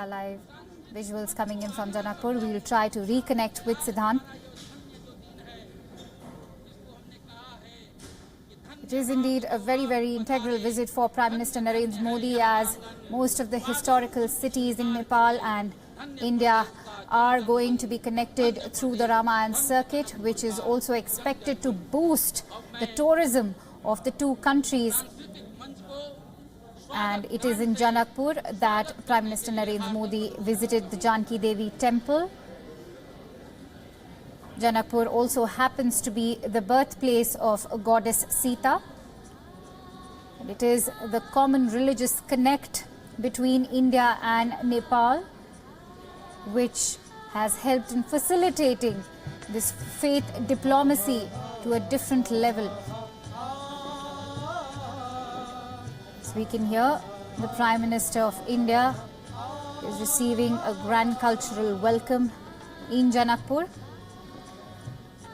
our live visuals coming in from Janakpur. We will try to reconnect with Siddhant. It is indeed a very, very integral visit for Prime Minister Narendra Modi, as most of the historical cities in Nepal and India are going to be connected through the Ramayan circuit, which is also expected to boost the tourism of the two countries. And it is in Janakpur that Prime Minister Narendra Modi visited the Janki Devi temple. Janakpur also happens to be the birthplace of goddess Sita. And it is the common religious connect between India and Nepal, which has helped in facilitating this faith diplomacy to a different level. So we can hear the Prime Minister of India is receiving a grand cultural welcome in Janakpur.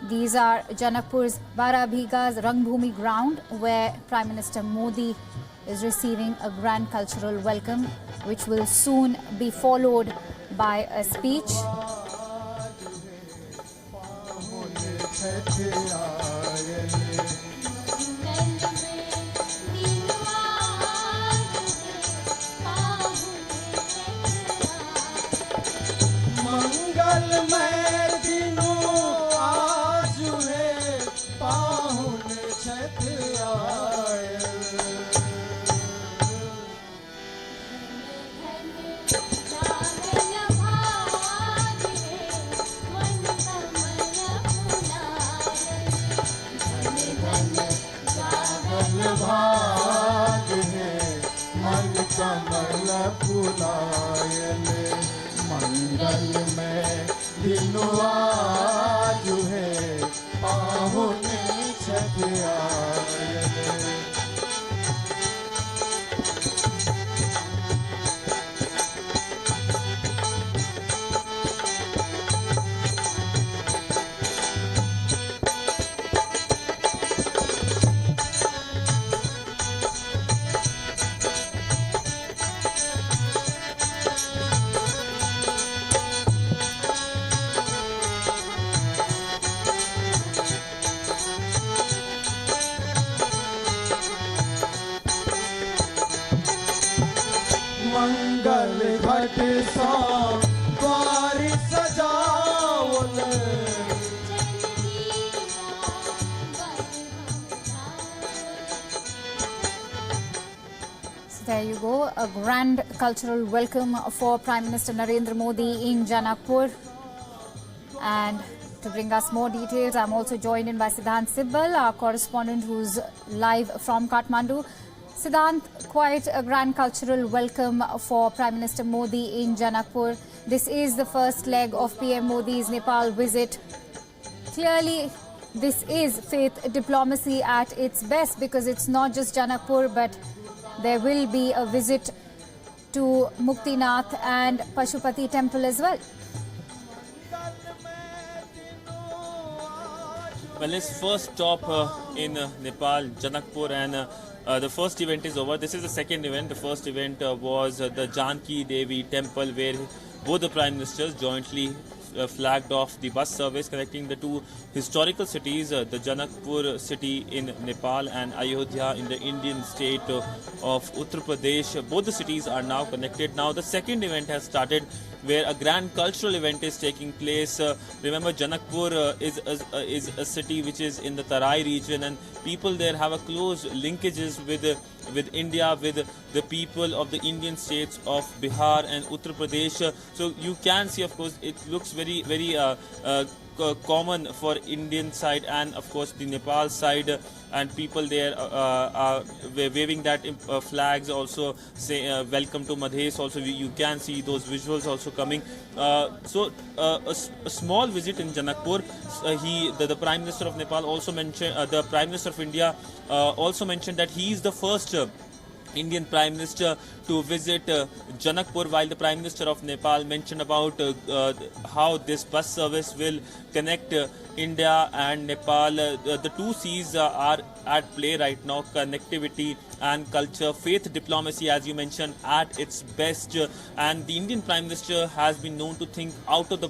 These are Janakpur's Barabhiga's Rangbhumi ground, where Prime Minister Modi is receiving a grand cultural welcome, which will soon be followed by a speech. There you go, a grand cultural welcome for Prime Minister Narendra Modi in Janakpur. And to bring us more details, I'm also joined in by Siddhant Sibbal, our correspondent who's live from Kathmandu. Siddhant, quite a grand cultural welcome for Prime Minister Modi in Janakpur. This is the first leg of PM Modi's Nepal visit. Clearly, this is faith diplomacy at its best, because it's not just Janakpur, but there will be a visit to Muktinath and Pashupati temple as well. Well, let's first stop in Nepal, Janakpur, and the first event is over. This is the second event. The first event was the Janki Devi temple, where both the Prime Ministers jointly flagged off the bus service connecting the two historical cities, the Janakpur city in Nepal and Ayodhya in the Indian state of Uttar Pradesh. Both the cities are now connected. Now the second event has started, where a grand cultural event is taking place. Remember, Janakpur is a city which is in the Tarai region, and people there have a close linkages with India, with the people of the Indian states of Bihar and Uttar Pradesh. So you can see, of course, it looks very, very common for Indian side and of course the Nepal side, and people there are waving that flags, also say welcome to Madhes. Also you can see those visuals also coming. So a small visit in Janakpur. The Prime Minister of Nepal also mentioned, the Prime Minister of India also mentioned that he is the first Indian Prime Minister to visit Janakpur, while the Prime Minister of Nepal mentioned about how this bus service will connect India and Nepal. The two seas are at play right now. Connectivity and culture, faith diplomacy, as you mentioned, at its best. And the Indian Prime Minister has been known to think out of the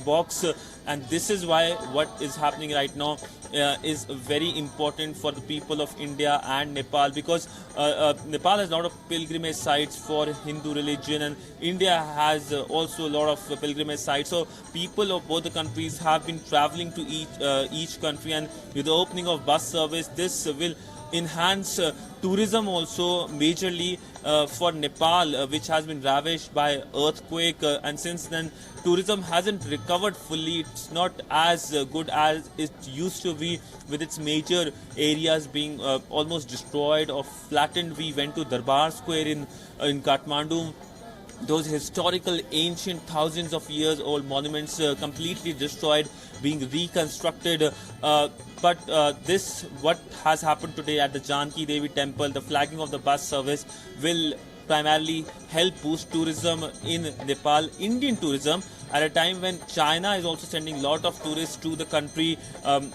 box. And this is why what is happening right now is very important for the people of India and Nepal, because Nepal has a lot of pilgrimage sites for Hindu religion, and India has also a lot of pilgrimage sites. So people of both the countries have been traveling to each country, and with the opening of bus service, this will enhance tourism also majorly for Nepal, which has been ravaged by earthquake, and since then tourism hasn't recovered fully. It's not as good as it used to be, with its major areas being almost destroyed or flattened. We went to Darbar Square in Kathmandu. Those historical, ancient, thousands of years old monuments completely destroyed, being reconstructed. But this, what has happened today at the Janki Devi temple, the flagging of the bus service, will primarily help boost tourism in Nepal, Indian tourism, at a time when China is also sending a lot of tourists to the country,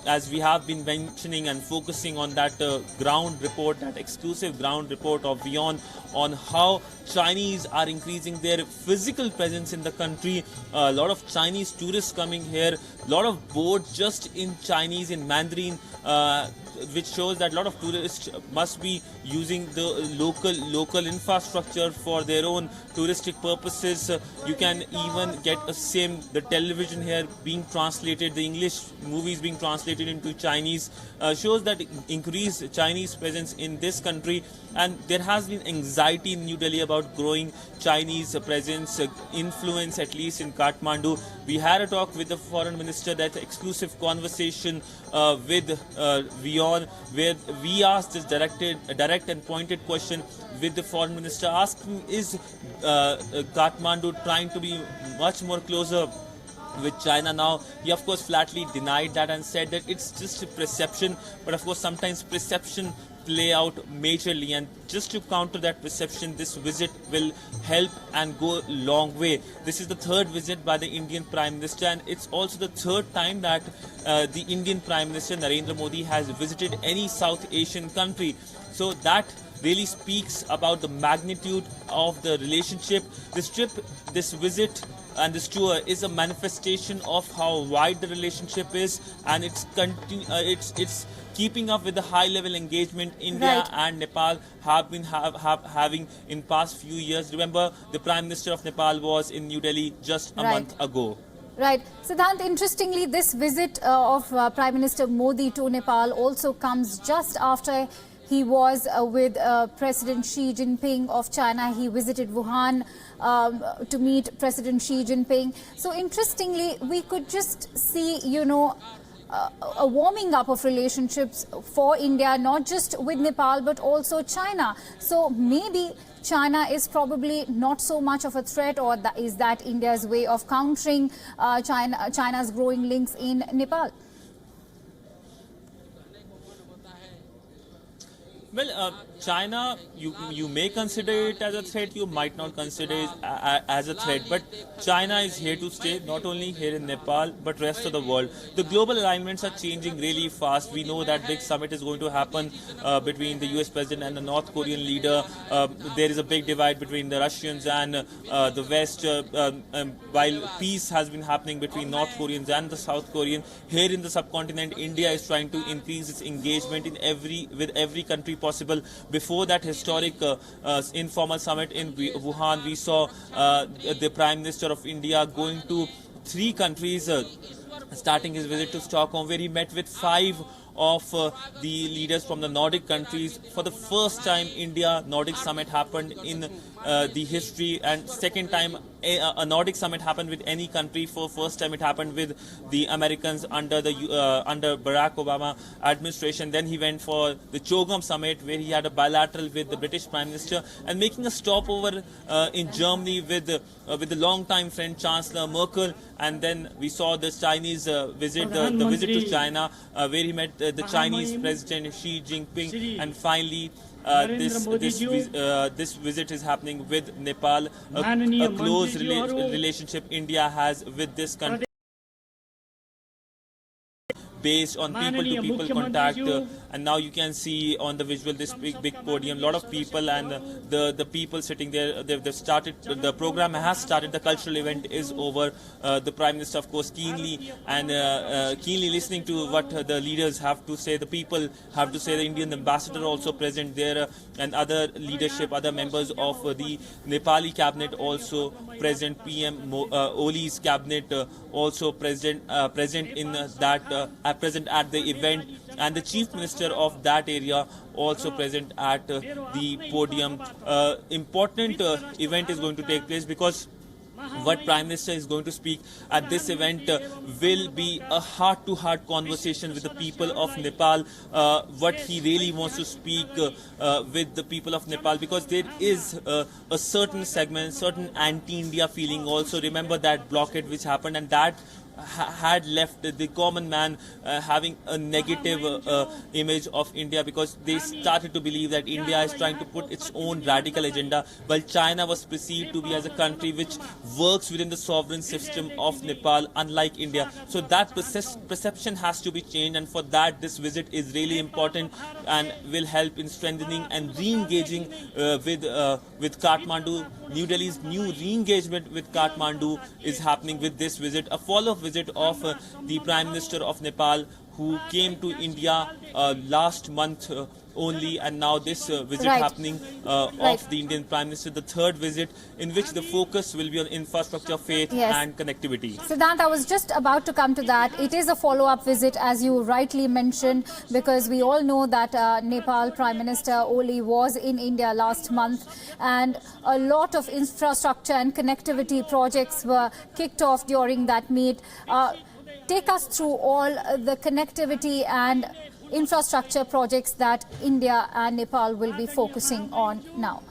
as we have been mentioning and focusing on that ground report, that exclusive ground report of WION, on how Chinese are increasing their physical presence in the country. A lot of Chinese tourists coming here, a lot of boards just in Chinese, in Mandarin, which shows that a lot of tourists must be using the local infrastructure for their own touristic purposes. You can even get the television here being translated, the English movies being translated into Chinese, shows that increased Chinese presence in this country. And there has been anxiety in New Delhi about growing Chinese presence, influence, at least in Kathmandu. We had a talk with the foreign minister, that exclusive conversation with WION, where we asked this direct and pointed question with the foreign minister, asking, is Kathmandu trying to be much more closer with China now? He of course flatly denied that and said that it's just a perception, but of course sometimes perception play out majorly, and just to counter that perception, this visit will help and go a long way. This is the third visit by the Indian Prime Minister, and it's also the third time that the Indian Prime Minister Narendra Modi has visited any South Asian country. So that really speaks about the magnitude of the relationship. This trip, this visit and this tour is a manifestation of how wide the relationship is, and it's keeping up with the high-level engagement India and Nepal have been having in past few years. Remember, the Prime Minister of Nepal was in New Delhi just a month ago. Right. Siddhant, interestingly, this visit of Prime Minister Modi to Nepal also comes just after he was with President Xi Jinping of China. He visited Wuhan to meet President Xi Jinping. So interestingly, we could just see, a warming up of relationships for India, not just with Nepal, but also China. So maybe China is probably not so much of a threat, or is that India's way of countering China's growing links in Nepal? Well, China, you may consider it as a threat, you might not consider it as a threat, but China is here to stay, not only here in Nepal, but rest of the world. The global alignments are changing really fast. We know that big summit is going to happen between the US President and the North Korean leader. There is a big divide between the Russians and the West, while peace has been happening between North Koreans and the South Koreans. Here in the subcontinent, India is trying to increase its engagement with every country possible. Before that historic informal summit in Wuhan, we saw the Prime Minister of India going to 3 countries, starting his visit to Stockholm, where he met with 5 of the leaders from the Nordic countries. For the first time, India-Nordic summit happened in the history, and second time a Nordic summit happened with any country. For first time it happened with the Americans under Barack Obama administration. Then he went for the Chogam summit, where he had a bilateral with the British Prime Minister, and making a stopover in Germany with the long-time friend Chancellor Merkel. And then we saw this Chinese visit, the visit to China, where he met the Chinese President Xi Jinping, and finally this visit is happening with Nepal, a close relationship India has with this country. based on people-to-people contact. And now you can see on the visual this big podium, a lot of people, and the people sitting there. They've started. The program has started. The cultural event is over. The Prime Minister, of course, keenly listening to what the leaders have to say. The people have to say. The Indian ambassador also present there, and other leadership, other members of the Nepali cabinet also present. PM Oli's cabinet also present in present at the event, and the chief minister of that area also present at the podium. Important event is going to take place, because what Prime Minister is going to speak at this event will be a heart-to-heart conversation with the people of Nepal. What he really wants to speak with the people of Nepal, because there is a certain segment, certain anti-India feeling also. Remember that blockade which happened, and that had left the common man having a negative image of India, because they started to believe that India is trying to put its own radical agenda, while China was perceived to be as a country which works within the sovereign system of Nepal, unlike India. So that perception has to be changed, and for that this visit is really important and will help in strengthening and re-engaging with Kathmandu. New Delhi's new re-engagement with Kathmandu is happening with this visit, a follow-up visit of the Prime Minister of Nepal, who came to India last month only, and now this visit happening of the Indian Prime Minister, the third visit, in which the focus will be on infrastructure, faith and connectivity. Siddhant, I was just about to come to that. It is a follow-up visit, as you rightly mentioned, because we all know that Nepal Prime Minister Oli was in India last month, and a lot of infrastructure and connectivity projects were kicked off during that meet. Take us through all the connectivity and infrastructure projects that India and Nepal will be focusing on now.